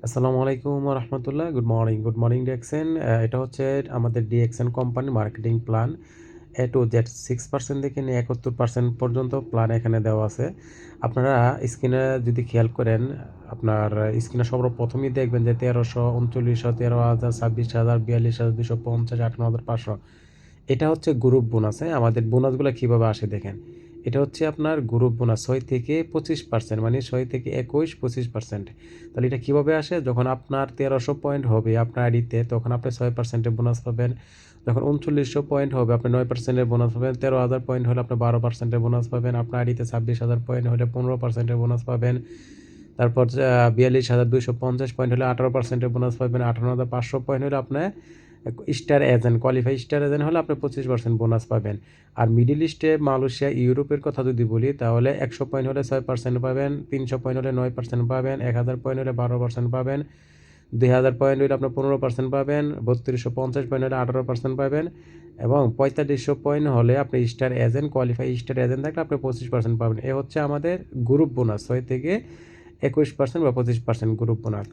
আসসালামু আলাইকুম রহমতুল্লাহ। Good morning DXN. এটা হচ্ছে আমাদের ডিএক্সএন কোম্পানির marketing plan. A to Z 6% থেকে নিয়ে 71% পর্যন্ত প্ল্যান এখানে দেওয়া আছে। আপনারা স্ক্রিনে যদি খেয়াল করেন, আপনার স্ক্রিনে সর্বপ্রথমই দেখবেন যে 1300, 3900, 13,000, 26,000, 42,000, 250, 58,500। এটা হচ্ছে গ্রুপ বোনাস। হ্যাঁ, আমাদের বোনাসগুলো কীভাবে আসে দেখেন। এটা হচ্ছে আপনার গ্রুপ বোনাস 6 থেকে 25%, মানে 6 থেকে 21, 25%। তাহলে এটা কীভাবে আসে? যখন আপনার 1300 পয়েন্ট হবে আপনার আইডিতে, তখন আপনি 6%-এর বোনাস পাবেন। যখন 3900 পয়েন্ট হবে আপনি 9%-এর বোনাস পাবেন। 13,000 পয়েন্ট হলে আপনি 12%-এর বোনাস পাবেন। আপনার আইডিতে 26,000 পয়েন্ট হলে 15%-এর বোনাস পাবেন। তারপর 42,250 পয়েন্ট হলে 18%-এর বোনাস পাবেন। 58,500 পয়েন্ট হলে আপনি star agent, qualify star agent হলে আপনি 25% বোনাস পাবেন। আর মিডল ইস্টে, মালয়েশিয়া, ইউরোপের কথা যদি বলি, তাহলে 100 পয়েন্ট হলে 6% পাবেন, 300 পয়েন্ট হলে 9% পাবেন, 1000 পয়েন্ট হলে 12% পাবেন, 2000 পয়েন্ট হলে আপনার 15% পাবেন, 3250 পয়েন্ট হলে 18% পাবেন, এবং 4500 পয়েন্ট হলে আপনি star agent, qualify star agent থাকলে আপনি 25% পাবেন। এ হচ্ছে আমাদের গ্রুপ বোনাস, 6 থেকে 21% বা 25% গ্রুপ বোনাস।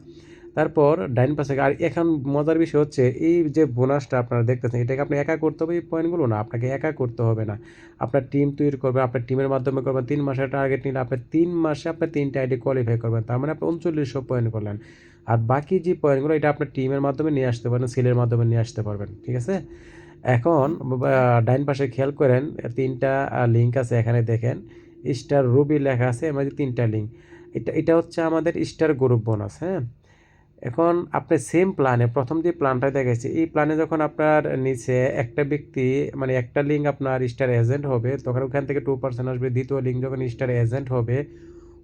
তারপর ডাইন পাশে, আর এখন মজার বিষয় হচ্ছে এই যে বোনাসটা আপনারা দেখতেছেন, এটাকে আপনি একা করতে হবে এই পয়েন্টগুলো? না, আপনাকে একা করতে হবে না। আপনার টিম তৈরি করবেন, আপনার টিমের মাধ্যমে করবেন। 3 মাসের টার্গেট নিলে আপনি 3 মাসে আপনি 3টা আইডি কোয়ালিফাই করবেন। তার মানে আপনি 3900 পয়েন্ট করলেন। আর বাকি যে পয়েন্টগুলো এটা আপনার টিমের মাধ্যমে নিয়ে আসতে পারেন, সেলের মাধ্যমে নিয়ে আসতে পারবেন। ঠিক আছে? এখন ডাইন পাশে খেয়াল করেন, 3টা লিঙ্ক আছে এখানে দেখেন। স্টার রুবি লেখা আছে, এর মধ্যে 3টা লিঙ্ক। এটা হচ্ছে আমাদের স্টার গ্রুপ বোনাস। হ্যাঁ, এখন আপনি সেম প্ল্যানে, প্রথম যে প্ল্যানটা দেখাচ্ছি, এই প্ল্যানে যখন আপনার নিচে একটা ব্যক্তি, মানে একটা লিঙ্ক আপনার স্টার এজেন্ট হবে, তখন ওখান থেকে 2% আসবে। দ্বিতীয় লিঙ্ক যখন স্টার এজেন্ট হবে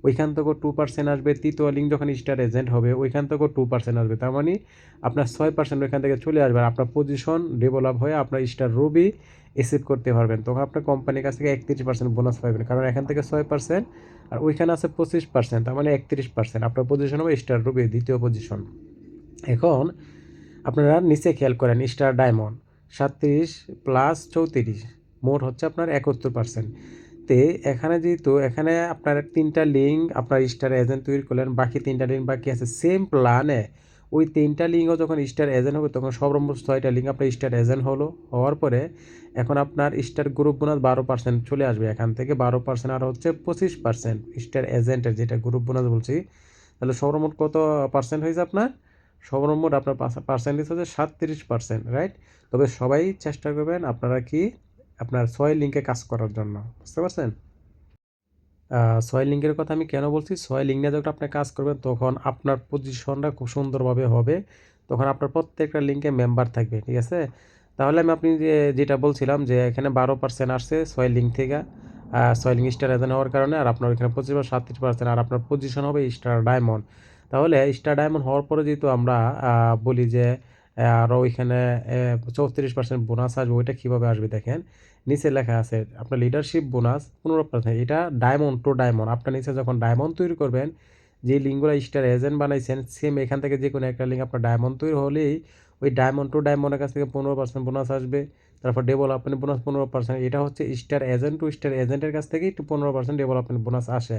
ওইখান থেকেও 2% আসবে। তৃতীয় লিঙ্ক যখন স্টার এজেন্ট হবে ওইখান থেকেও 2% আসবে। তার মানে আপনার 6% ওইখান থেকে চলে আসবে। আর আপনার পজিশন ডেভেলপ হয়ে আপনার স্টার রুবি অ্যাচিভ করতে পারবেন। তখন আপনার কোম্পানির কাছ থেকে 31% বোনাস পাবেন, কারণ এখান থেকে 6% আর ওইখানে আছে 25%, তার মানে 31%। আপনার পজিশন হবে স্টার রুবি, দ্বিতীয় পজিশন। এখন আপনারা নিচে খেয়াল করেন, স্টার ডায়মন্ড 37 প্লাস 34, মোট হচ্ছে আপনার 71%। তে এখানে যেহেতু এখানে আপনার 3টা লিঙ্ক আপনার স্টার এজেন্ট তৈরি করলেন, বাকি 3টা লিঙ্ক বাকি আছে সেম প্ল্যানে। ওই 3টা লিঙ্কও যখন স্টার এজেন্ট হবে তখন সর্বমোট 6টা লিঙ্ক আপনার স্টার এজেন্ট হলো। হওয়ার পরে এখন আপনার স্টার গ্রুপ বোনাস 12% চলে আসবে এখান থেকে। 12% আর হচ্ছে 25% স্টার এজেন্টের, যেটা গ্রুপ বোনাস বলছি। তাহলে সর্বমোট কত পার্সেন্ট হয়েছে আপনার? সর্বমোট আপনার পার্সেন্টেজ হচ্ছে 37%, রাইট? তবে সবাই চেষ্টা করবেন আপনারা কি আপনার 6 লিঙ্কে কাজ করার জন্য। বুঝতে পারছেন? 6 লিঙ্কের কথা আমি কেন বলছি? 6 লিঙ্ক নিয়ে যখন আপনি কাজ করবেন তখন আপনার পজিশনটা খুব সুন্দরভাবে হবে। তখন আপনার প্রত্যেকটা লিঙ্কে মেম্বার থাকবে। ঠিক আছে? তাহলে আমি আপনি যেটা বলছিলাম যে এখানে 12% আসছে 6 লিঙ্ক থেকে। 6 লিঙ্ক স্টার এজেন্ট হওয়ার কারণে, আর আপনার ওইখানে 37%, আর আপনার পজিশন হবে স্টার ডায়মন্ড। তাহলে স্টার ডায়মন্ড হওয়ার পরে যেহেতু আমরা বলি যে আরও ওইখানে 34% বোনাস আসবে। ওইটা কীভাবে আসবে দেখেন। নিচে লেখা আছে আপনার লিডারশিপ বোনাস 15%। এটা ডায়মন্ড টু ডায়মন্ড। আপনার নিচে যখন ডায়মন্ড তৈরি করবেন, যে লিঙ্কগুলো স্টার এজেন্ট বানাইছেন, সেম এখান থেকে যে কোনো একটা লিঙ্ক আপনার ডায়মন্ড তৈরি হলেই ওই ডায়মন্ড টু ডায়মন্ডের কাছ থেকে 15% বোনাস আসবে। তারপর ডেভেলপমেন্ট বোনাস 15%। এটা হচ্ছে স্টার এজেন্ট টু স্টার এজেন্টের কাছ থেকে একটু 15% ডেভেলপমেন্ট বোনাস আসে।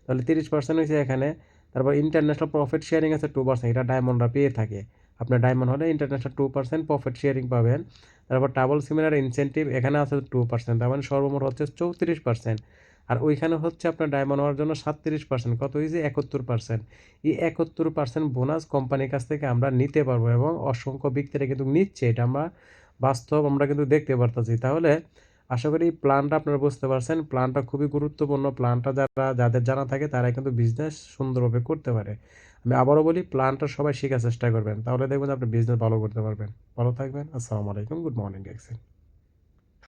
তাহলে 30% হয়েছে এখানে। তারপর ইন্টারন্যাশনাল প্রফিট শেয়ারিং আছে 2%। এটা ডায়মন্ডরা পেয়ে থাকে। আপনার ডায়মন্ড হলে ইন্টারন্যাশনাল 2% প্রফিট শেয়ারিং পাবেন। তারপর ডাবল সিমিলার ইনসেন্টিভ এখানে আছে 2%, তার মানে সর্বমোট হচ্ছে 34%। আর ওইখানে হচ্ছে আপনার ডায়মন্ড হওয়ার জন্য 37%, কত হয়েছে 71%। এই 71% বোনাস কোম্পানির কাছ থেকে আমরা নিতে পারবো, এবং অসংখ্য ব্যক্তিরা কিন্তু নিচ্ছে। এটা আমরা বাস্তব আমরা কিন্তু দেখতে পারতেছি। তাহলে আশা করি এই প্ল্যানটা আপনারা বুঝতে পারছেন। প্ল্যানটা খুবই গুরুত্বপূর্ণ। প্ল্যানটা যাদের জানা থাকে তারাই কিন্তু বিজনেস সুন্দরভাবে করতে পারে। আমি আবারও বলি, প্ল্যানটা সবাই শেখার চেষ্টা করবেন, তাহলে দেখবেন আপনি বিজনেস ভালো করতে পারবেন। ভালো থাকবেন। আসসালামু আলাইকুম। Good morning.